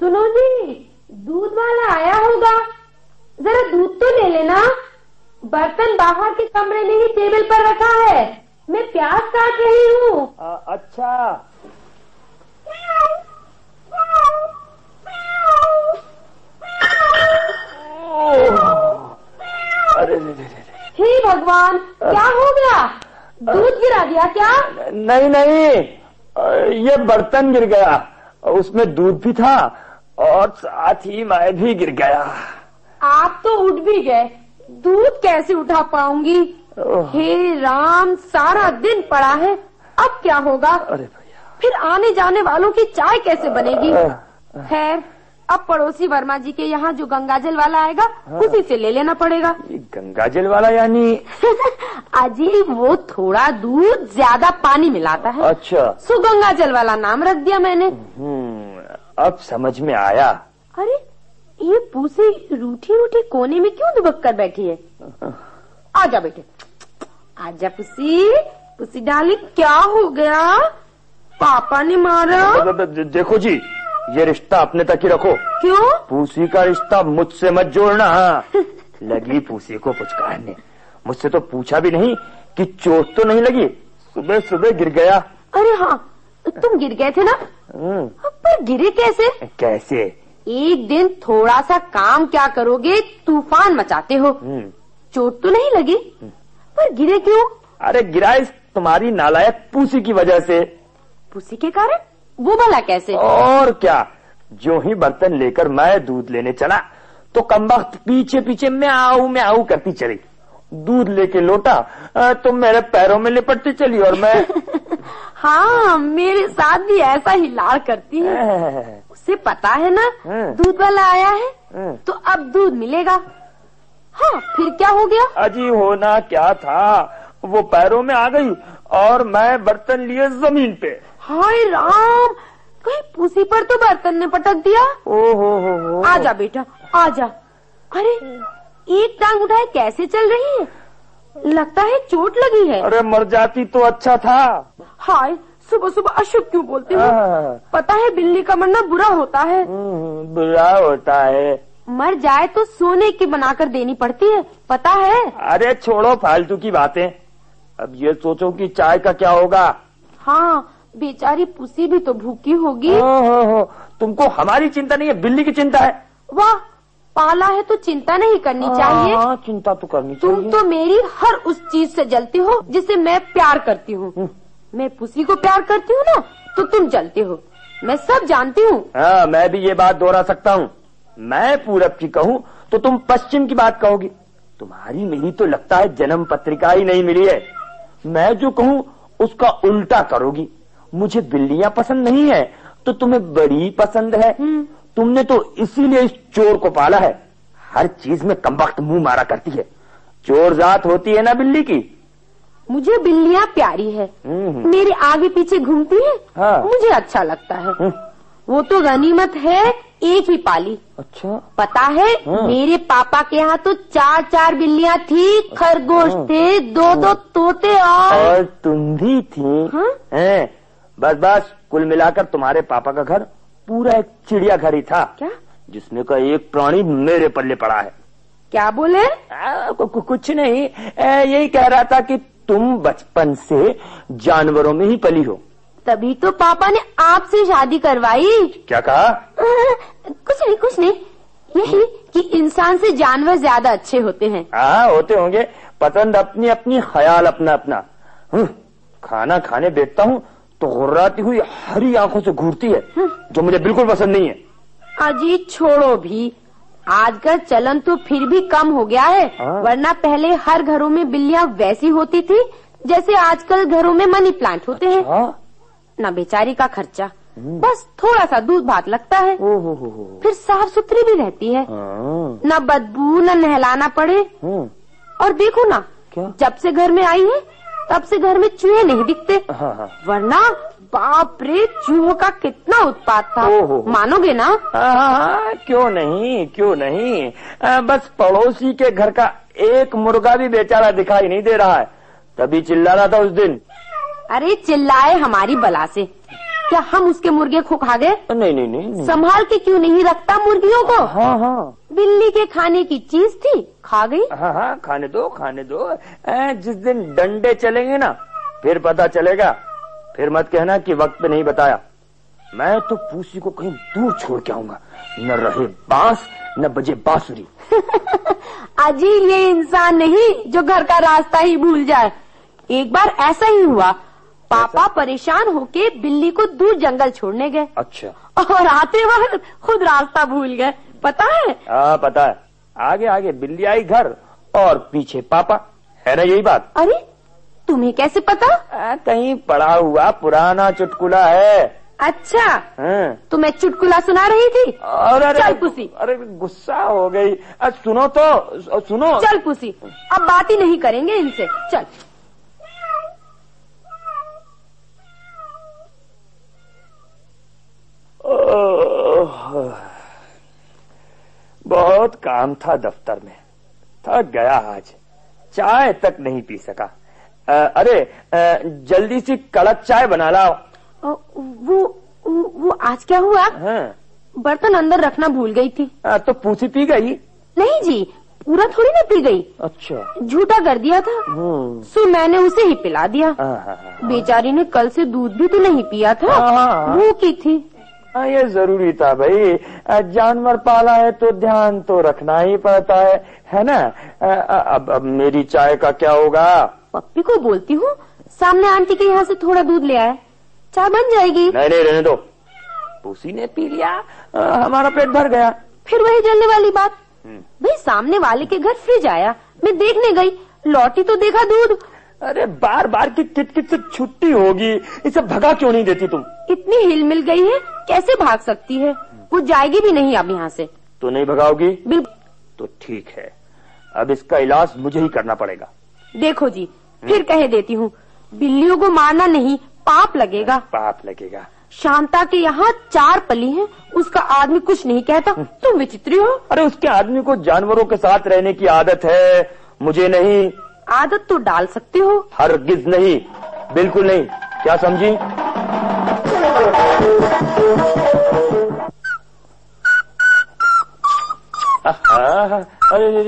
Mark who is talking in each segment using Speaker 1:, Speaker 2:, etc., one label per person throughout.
Speaker 1: सुनो जी, दूध वाला आया होगा, जरा दूध तो ले लेना। बर्तन बाहर के कमरे में ही टेबल पर रखा है, मैं प्याज काट रही हूँ।
Speaker 2: अच्छा। अरे
Speaker 1: हे भगवान, क्या हो गया? दूध गिरा दिया क्या?
Speaker 2: नहीं नहीं, ये बर्तन गिर गया, उसमें दूध भी था और साथ ही मैं भी गिर गया।
Speaker 1: आप तो उठ भी गए, दूध कैसे उठा पाऊंगी? हे राम, सारा दिन पड़ा है, अब क्या होगा?
Speaker 2: अरे भैया,
Speaker 1: फिर आने जाने वालों की चाय कैसे बनेगी? खैर, अब पड़ोसी वर्मा जी के यहाँ जो गंगाजल वाला आएगा, उसी से ले लेना पड़ेगा।
Speaker 2: ये गंगाजल वाला यानी?
Speaker 1: अजी, वो थोड़ा दूध ज्यादा पानी मिलाता है।
Speaker 2: अच्छा,
Speaker 1: सो गंगाजल वाला नाम रख दिया मैंने।
Speaker 2: अब समझ में आया।
Speaker 1: अरे, ये पूसी रूठी रूठी कोने में क्यों दुबक कर बैठी है? आजा बेटे, आजा पुसी, पुसी डार्लिंग, क्या हो गया? पापा ने मारा?
Speaker 2: देखो जी, ये रिश्ता अपने तक ही रखो।
Speaker 1: क्यों?
Speaker 2: पूसी का रिश्ता मुझसे मत जोड़ना। लगी पूसी को पुचकारने, मुझसे तो पूछा भी नहीं कि चोट तो नहीं लगी। सुबह सुबह गिर गया।
Speaker 1: अरे हाँ, तुम गिर गए थे ना? पर गिरे कैसे?
Speaker 2: कैसे?
Speaker 1: एक दिन थोड़ा सा काम क्या करोगे, तूफान मचाते हो। चोट तो नहीं लगी, पर गिरे क्यों?
Speaker 2: अरे गिरा इस तुम्हारी नालायक पूसी की वजह से।
Speaker 1: पूसी के कारण? वो भला कैसे?
Speaker 2: और क्या, जो ही बर्तन लेकर मैं दूध लेने चला तो कमबख्त पीछे पीछे म्याऊ म्याऊ करती चली। दूध लेके लौटा तो मेरे पैरों में लिपटती चली और मैं
Speaker 1: हाँ, मेरे साथ भी ऐसा ही लाड़ करती है। उसे पता है ना दूध वाला आया है, तो अब दूध मिलेगा। हाँ, फिर क्या हो गया?
Speaker 2: अजी, होना क्या था, वो पैरों में आ गई और मैं बर्तन लिए जमीन पे।
Speaker 1: हाय राम, कहीं पूसी पर तो बर्तन ने पटक दिया।
Speaker 2: ओहो,
Speaker 1: आजा बेटा, आजा। अरे, एक टांग उठाए कैसे चल रही है? लगता है चोट लगी है।
Speaker 2: अरे मर जाती तो अच्छा था।
Speaker 1: हाय, सुबह सुबह अशुभ क्यों बोलते हो? पता है बिल्ली का मरना बुरा होता है।
Speaker 2: बुरा होता है?
Speaker 1: मर जाए तो सोने की बनाकर देनी पड़ती है, पता है?
Speaker 2: अरे छोड़ो फालतू की बातें, अब ये सोचो कि चाय का क्या होगा।
Speaker 1: हाँ, बेचारी पुसी भी तो भूखी होगी।
Speaker 2: तुमको हमारी चिंता नहीं है, बिल्ली की चिंता है।
Speaker 1: वाह, पाला है तो चिंता नहीं करनी चाहिए।
Speaker 2: हाँ, चिंता तो करनी चाहिए।
Speaker 1: तुम तो मेरी हर उस चीज से जलती हो जिसे मैं प्यार करती हूँ। मैं पुसी को प्यार करती हूँ ना, तो तुम जलते हो, मैं सब जानती हूँ।
Speaker 2: हाँ, मैं भी ये बात दोहरा सकता हूँ। मैं पूरब की कहूँ तो तुम पश्चिम की बात कहोगी। तुम्हारी मेरी तो लगता है जन्म पत्रिका ही नहीं मिली है। मैं जो कहूँ उसका उल्टा करोगी। मुझे बिल्लियाँ पसंद नहीं है तो तुम्हें बड़ी पसंद है। तुमने तो इसीलिए इस चोर को पाला है, हर चीज में कमबख्त मुंह मारा करती है। चोर जात होती है ना बिल्ली की।
Speaker 1: मुझे बिल्लियाँ प्यारी है, मेरे आगे पीछे घूमती है।
Speaker 2: हाँ।
Speaker 1: मुझे अच्छा लगता है। वो तो गनीमत है, एक ही पाली।
Speaker 2: अच्छा,
Speaker 1: पता है? मेरे पापा के यहाँ तो 4-4 बिल्लियाँ थी, खरगोश थे, 2-2 तोते और
Speaker 2: तुम भी थी। हैं? बस कुल मिलाकर तुम्हारे पापा का घर पूरा एक चिड़िया घर ही था।
Speaker 1: क्या?
Speaker 2: जिसमें का एक प्राणी मेरे पल्ले पड़ा है।
Speaker 1: क्या बोले?
Speaker 2: कुछ नहीं, यही कह रहा था कि तुम बचपन से जानवरों में ही पली हो।
Speaker 1: तभी तो पापा ने आपसे शादी करवाई।
Speaker 2: क्या कहा?
Speaker 1: कुछ नहीं, यही कि इंसान से जानवर ज्यादा अच्छे होते हैं।
Speaker 2: हाँ, होते होंगे, पसंद अपनी अपनी, ख्याल अपना अपना। खाना खाने बैठता हूँ तो गुर्राती हुई हरी आंखों से घूरती है, जो मुझे बिल्कुल पसंद नहीं है।
Speaker 1: अजी छोड़ो भी, आजकल चलन तो फिर भी कम हो गया है। वरना पहले हर घरों में बिल्लियाँ वैसी होती थी जैसे आजकल घरों में मनी प्लांट होते हैं। न बेचारी का खर्चा, बस थोड़ा सा दूध भात लगता है। फिर साफ सुथरी भी रहती है, न बदबू न नहलाना पड़े। और देखो ना, जब से घर में आई है तब से घर में चूहे नहीं दिखते। वरना बाप रे, चूहों का कितना उत्पात था। मानोगे ना?
Speaker 2: क्यों नहीं, बस पड़ोसी के घर का एक मुर्गा भी बेचारा दिखाई नहीं दे रहा है, तभी चिल्ला रहा था उस दिन।
Speaker 1: अरे चिल्लाए हमारी बला से, क्या हम उसके मुर्गे को खा गए?
Speaker 2: नहीं नहीं नहीं।
Speaker 1: संभाल के क्यों नहीं रखता मुर्गियों को?
Speaker 2: हाँ हाँ,
Speaker 1: बिल्ली के खाने की चीज थी, खा गई।
Speaker 2: हाँ हाँ, खाने दो खाने दो। जिस दिन डंडे चलेंगे ना फिर पता चलेगा। फिर मत कहना कि वक्त पे नहीं बताया। मैं तो पूसी को कहीं दूर छोड़ के आऊंगा, न रहे बांस न बजे बांसुरी।
Speaker 1: अजी ये इंसान नहीं जो घर का रास्ता ही भूल जाए। एक बार ऐसा ही हुआ, पापा परेशान होके बिल्ली को दूर जंगल छोड़ने गए।
Speaker 2: अच्छा।
Speaker 1: और आते वक्त खुद रास्ता भूल गए, पता है?
Speaker 2: हाँ पता है। आगे आगे बिल्ली आई घर और पीछे पापा, है ना यही बात?
Speaker 1: अरे तुम्हें कैसे पता?
Speaker 2: कहीं पड़ा हुआ पुराना चुटकुला है।
Speaker 1: अच्छा।
Speaker 2: हाँ।
Speaker 1: तो मैं चुटकुला सुना रही थी। चल पुसी।
Speaker 2: अरे गुस्सा हो गई। सुनो तो सुनो।
Speaker 1: चल पुसी, अब बात ही नहीं करेंगे इनसे, चल।
Speaker 2: बहुत काम था दफ्तर में, थक गया आज, चाय तक नहीं पी सका। अरे जल्दी से कड़क चाय बना लाओ।
Speaker 1: वो आज क्या हुआ?
Speaker 2: हाँ।
Speaker 1: बर्तन अंदर रखना भूल गई थी।
Speaker 2: तो पूसी पी गई?
Speaker 1: नहीं जी, पूरा थोड़ी ना पी गई।
Speaker 2: अच्छा।
Speaker 1: झूठा कर दिया था, सो मैंने उसे ही पिला दिया। बेचारी ने कल से दूध भी तो नहीं पिया था, भूखी थी।
Speaker 2: ये जरूरी था भाई, जानवर पाला है तो ध्यान तो रखना ही पड़ता है ना? अब मेरी चाय का क्या होगा?
Speaker 1: पप्पी को बोलती हूँ सामने आंटी के यहाँ से थोड़ा दूध ले आए, चाय बन जाएगी।
Speaker 2: नहीं नहीं रहने दो, पूसी ने पी लिया, हमारा पेट भर गया।
Speaker 1: फिर वही जलने वाली बात। भाई सामने वाले के घर फ्रिज आया, मैं देखने गई, लौटी तो देखा दूध।
Speaker 2: अरे बार बार की किटकिट से छुट्टी होगी, इसे भगा क्यों नहीं देती तुम?
Speaker 1: इतनी हिल मिल गई है, कैसे भाग सकती है? वो जाएगी भी नहीं अब यहाँ से।
Speaker 2: तो नहीं भगाओगी?
Speaker 1: बिल्कुल।
Speaker 2: तो ठीक है, अब इसका इलाज मुझे ही करना पड़ेगा।
Speaker 1: देखो जी, फिर कह देती हूँ, बिल्लियों को मारना नहीं, पाप लगेगा।
Speaker 2: पाप लगेगा?
Speaker 1: शांता के यहाँ 4 पली हैं, उसका आदमी कुछ नहीं कहता, तुम विचित्री हो।
Speaker 2: अरे उसके आदमी को जानवरों के साथ रहने की आदत है, मुझे नहीं।
Speaker 1: आदत तो डाल सकते हो। हरगिज नहीं,
Speaker 2: बिल्कुल नहीं। क्या समझी? अरे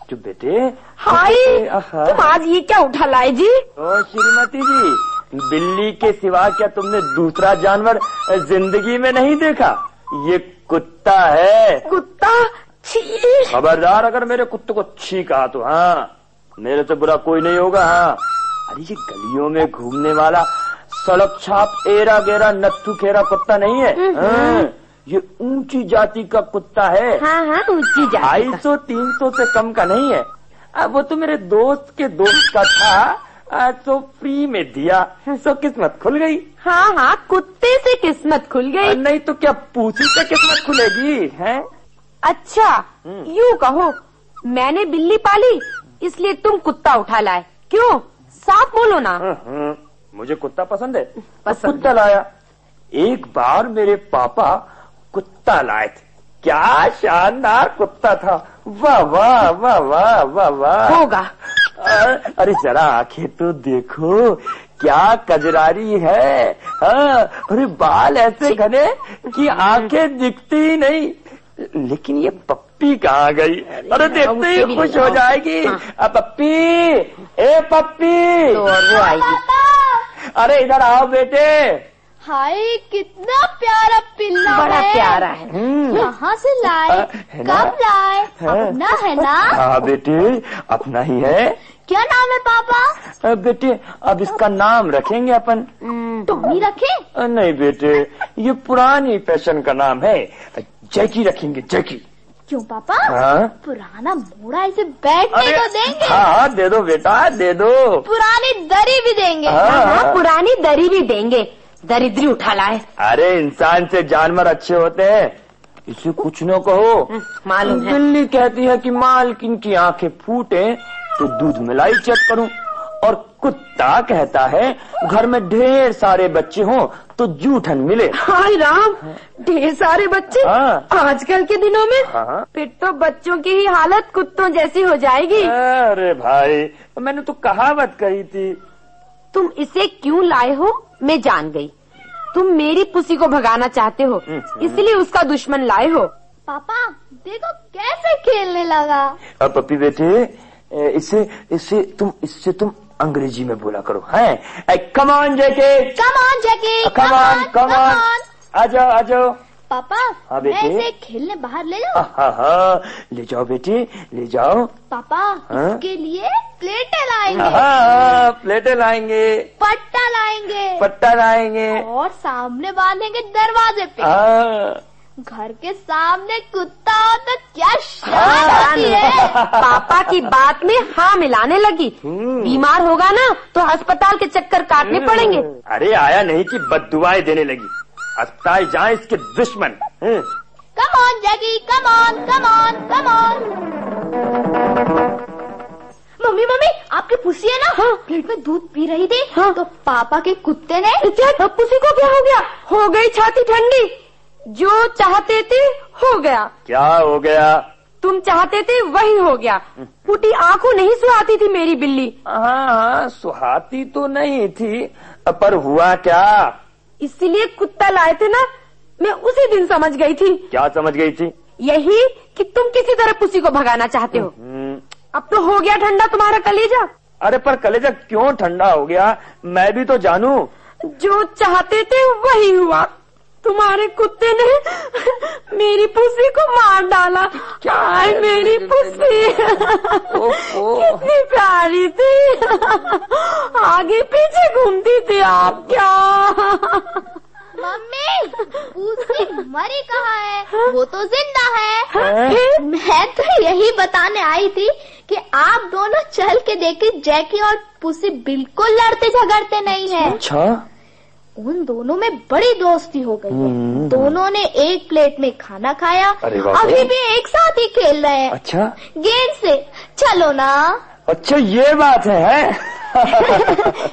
Speaker 2: चुप बेटे।
Speaker 1: हाय, तुम आज ये क्या उठा लाए जी?
Speaker 2: ओ श्रीमती जी, बिल्ली के सिवा क्या तुमने दूसरा जानवर जिंदगी में नहीं देखा? ये कुत्ता है।
Speaker 1: कुत्ता? छी।
Speaker 2: खबरदार अगर मेरे कुत्ते को छी कहा तो हाँ, मेरे से बुरा कोई नहीं होगा। हाँ। अरे ये गलियों में घूमने वाला सड़क छाप एरा गेरा नत्थु खेरा कुत्ता नहीं है। हाँ, ये ऊंची जाति का कुत्ता है।
Speaker 1: हाँ हाँ, ऊंची जाति।
Speaker 2: 250-300 से कम का नहीं है। अब वो तो मेरे दोस्त के दोस्त का था, तो फ्री में दिया, सो किस्मत खुल गई।
Speaker 1: हाँ हाँ, कुत्ते से किस्मत खुल गई।
Speaker 2: नहीं तो क्या पूसी से किस्मत खुलेगी? है
Speaker 1: अच्छा, यूँ कहो, मैंने बिल्ली पाली इसलिए तुम कुत्ता उठा लाए, क्यों? साफ बोलो ना।
Speaker 2: मुझे कुत्ता पसंद है, कुत्ता लाया। एक बार मेरे पापा कुत्ता लाए थे, क्या शानदार कुत्ता था। वाह वाह वाह वाह वाह वाह।
Speaker 1: होगा।
Speaker 2: अरे जरा आंखें तो देखो, क्या कजरारी है। हाँ, अरे बाल ऐसे घने कि आंखें दिखती ही नहीं। लेकिन ये पप्पी कहाँ गई? अरे देखते ही खुश हो जाएगी। पप्पी, ए पप्पी।
Speaker 1: तो और वो आएगी।
Speaker 2: अरे इधर आओ बेटे।
Speaker 3: हाय कितना प्यारा पिल्ला
Speaker 1: बड़ा
Speaker 3: है।
Speaker 1: प्यारा है।
Speaker 3: कहाँ से लाए? कब लाए? अपना है ना?
Speaker 2: हाँ बेटे, अपना ही है।
Speaker 3: क्या नाम है पापा?
Speaker 2: बेटे अब इसका नाम रखेंगे अपन।
Speaker 3: टॉमी रखे?
Speaker 2: नहीं बेटे, ये पुरानी फैशन का नाम है, जैकी रखेंगे, जैकी।
Speaker 3: क्यों पापा?
Speaker 2: हाँ?
Speaker 3: पुराना मोड़ा इसे बैठने को देंगे?
Speaker 2: हाँ दे दो बेटा, दे दो।
Speaker 3: पुरानी दरी भी देंगे?
Speaker 1: हाँ, पुरानी दरी भी देंगे। दरिद्री उठा लाए।
Speaker 2: अरे इंसान से जानवर अच्छे होते हैं, इसे कुछ न कहो।
Speaker 1: मालूम है।
Speaker 2: बिल्ली कहती है कि मालकिन की आंखें फूटे तो दूध मिलाई चेक करूं, और कुत्ता कहता है घर में ढेर सारे बच्चे हों तो जूठन मिले।
Speaker 1: हाय राम, ढेर सारे बच्चे।
Speaker 2: हाँ।
Speaker 1: आजकल के दिनों में
Speaker 2: हाँ।
Speaker 1: फिर तो बच्चों की ही हालत कुत्तों जैसी हो जाएगी।
Speaker 2: अरे भाई, मैंने तो कहावत कही थी,
Speaker 1: तुम इसे क्यों लाए हो मैं जान गई। तुम मेरी पुसी को भगाना चाहते हो, इसलिए उसका दुश्मन लाए हो।
Speaker 3: पापा देखो कैसे खेलने लगा।
Speaker 2: अब पप्पी बेटे, इससे तुम अंग्रेजी में बोला करो, हैं? Come on Jackie,
Speaker 3: come on Jackie,
Speaker 2: come on, आ जाओ।
Speaker 3: पापा
Speaker 2: हाँ
Speaker 3: मैं
Speaker 2: बेटे,
Speaker 3: इसे खेलने बाहर ले जाऊँ?
Speaker 2: हाँ, ले जाओ बेटी, ले जाओ।
Speaker 3: पापा
Speaker 2: हाँ?
Speaker 3: इसके लिए प्लेटें लाएंगे,
Speaker 2: हाँ, प्लेटें लाएंगे,
Speaker 3: पट्टा लाएंगे
Speaker 2: और
Speaker 3: सामने बांधेंगे दरवाजे पे।
Speaker 2: हाँ।
Speaker 3: घर के सामने कुत्ता हो तो क्या शान आती है।
Speaker 1: पापा की बात में हाँ मिलाने लगी। बीमार होगा ना तो अस्पताल के चक्कर काटने पड़ेंगे।
Speaker 2: अरे आया नहीं कि बद्दुआएं देने लगी, अस्पताल जाए इसके दुश्मन।
Speaker 3: कम on Jackie, come on. Mummy आपकी पुसी है ना,
Speaker 1: हाँ।
Speaker 3: प्लेट में दूध पी रही थी,
Speaker 1: हाँ।
Speaker 3: तो पापा के कुत्ते ने
Speaker 1: क्या पुसी को क्या हो गया? हो गई छाती ठंडी। जो चाहते थे हो गया।
Speaker 2: क्या हो गया?
Speaker 1: तुम चाहते थे वही हो गया। फूटी आंखों नहीं सुहाती थी मेरी बिल्ली।
Speaker 2: हाँ, सुहाती तो नहीं थी, पर हुआ क्या?
Speaker 1: इसलिए कुत्ता लाए थे ना, मैं उसी दिन समझ गई थी।
Speaker 2: क्या समझ गई थी?
Speaker 1: यही कि तुम किसी तरह पुसी को भगाना चाहते हो। अब तो हो गया ठंडा तुम्हारा कलेजा।
Speaker 2: अरे पर कलेजा क्यों ठंडा हो गया, मैं भी तो जानू।
Speaker 1: जो चाहते थे वही हुआ। तुम्हारे कुत्ते ने मेरी पुसी को मार डाला। क्या है मेरी पुसी? कितनी प्यारी थी, आगे पीछे घूमती थी। आप क्या?
Speaker 3: मम्मी पुसी मरी कहाँ है, वो तो जिंदा है। मैं तो यही बताने आई थी कि आप दोनों चल के देखे, जैकी और पुसी बिल्कुल लड़ते झगड़ते नहीं है।
Speaker 2: अच्छा,
Speaker 3: उन दोनों में बड़ी दोस्ती हो गई है। दोनों ने एक प्लेट में खाना खाया, अभी भी एक साथ ही खेल रहे हैं।
Speaker 2: अच्छा,
Speaker 3: गेंद से। चलो ना।
Speaker 2: अच्छा ये बात है।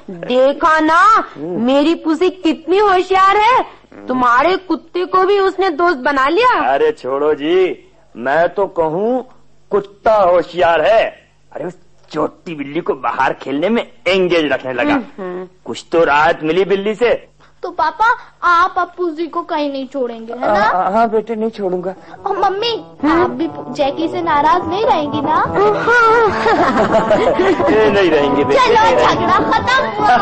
Speaker 1: देखा ना मेरी पुसी कितनी होशियार है। तुम्हारे कुत्ते को भी उसने दोस्त बना लिया।
Speaker 2: अरे छोड़ो जी, मैं तो कहूँ कुत्ता होशियार है। अरे उस छोटी बिल्ली को बाहर खेलने में एंगेज रखने लगा। कुछ तो राहत मिली बिल्ली से।
Speaker 3: तो पापा आप अब पुसी को कहीं नहीं छोड़ेंगे, है ना?
Speaker 2: हाँ बेटे, नहीं छोड़ूंगा।
Speaker 3: और मम्मी आप भी जैकी से नाराज नहीं रहेंगी ना?
Speaker 2: नहीं रहेंगे बेटे।
Speaker 3: चलो झगड़ा खत्म हुआ।